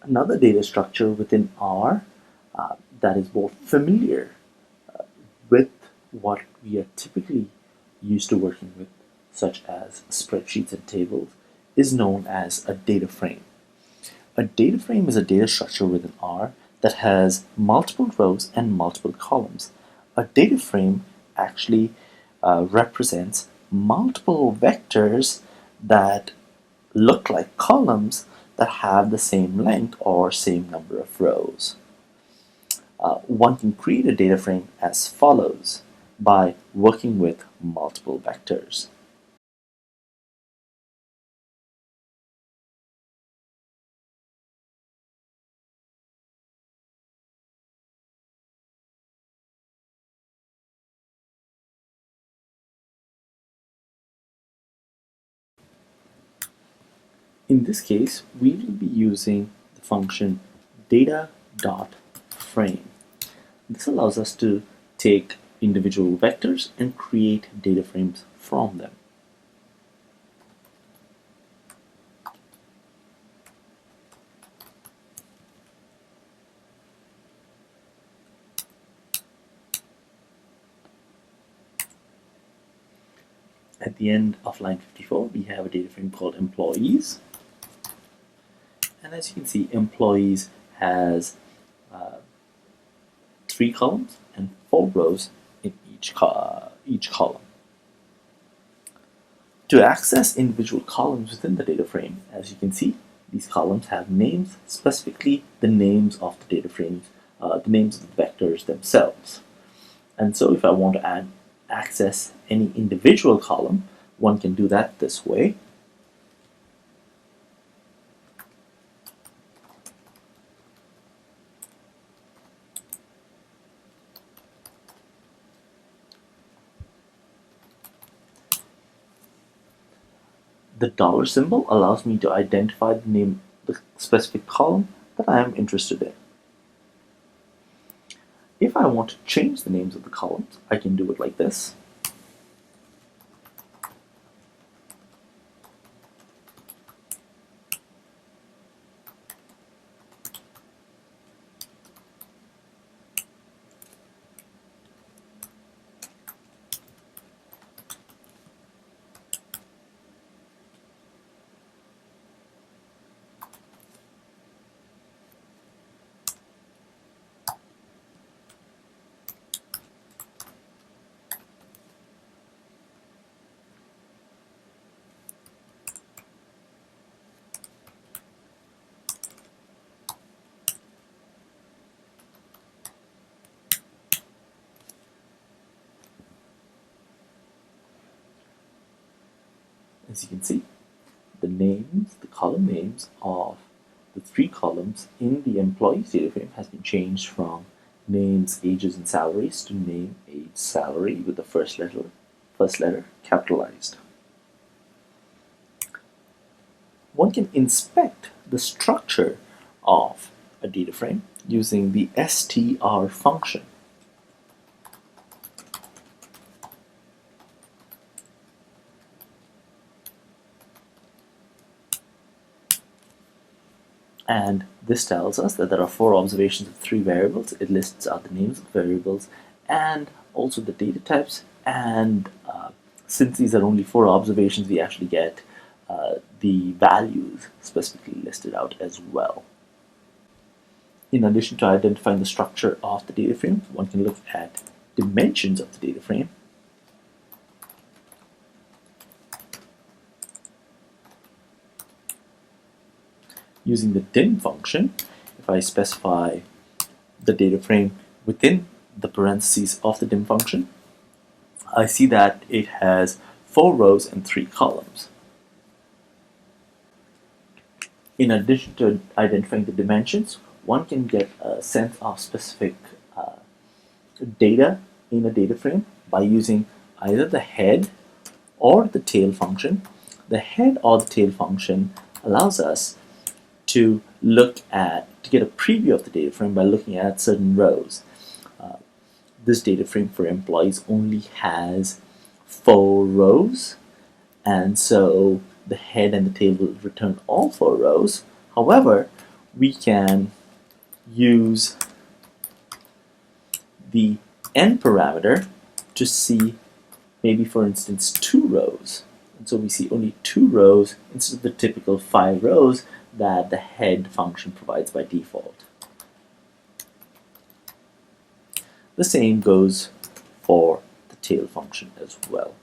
Another data structure within R that is more familiar with what we are typically used to working with, such as spreadsheets and tables, is known as a data frame. A data frame is a data structure within R that has multiple rows and multiple columns. A data frame actually represents multiple vectors that look like columns that have the same length or same number of rows. One can create a data frame as follows by working with multiple vectors. In this case, we will be using the function data.frame. This allows us to take individual vectors and create data frames from them. At the end of line 54, we have a data frame called employees. And as you can see, employees has 3 columns and 4 rows in each column. To access individual columns within the data frame, as you can see, these columns have names, specifically the names of the data frames, the names of the vectors themselves. And so if I want to access any individual column, one can do that this way. The dollar symbol allows me to identify the specific column that I am interested in. If I want to change the names of the columns, I can do it like this. As you can see, the column names of the 3 columns in the employees data frame has been changed from names, ages, and salaries to name, age, salary with the first letter capitalized. One can inspect the structure of a data frame using the str function. And this tells us that there are 4 observations of 3 variables. It lists out the names of variables and also the data types. And since these are only 4 observations, we actually get the values specifically listed out as well. In addition to identifying the structure of the data frame, one can look at dimensions of the data frame. Using the dim function, if I specify the data frame within the parentheses of the dim function, I see that it has 4 rows and 3 columns. In addition to identifying the dimensions, one can get a sense of specific data in a data frame by using either the head or the tail function. The head or the tail function allows us to get a preview of the data frame by looking at certain rows. This data frame for employees only has 4 rows, and so the head and the tail will return all 4 rows. However, we can use the n parameter to see maybe, for instance, 2 rows. And so we see only 2 rows instead of the typical 5 rows that the head function provides by default. The same goes for the tail function as well.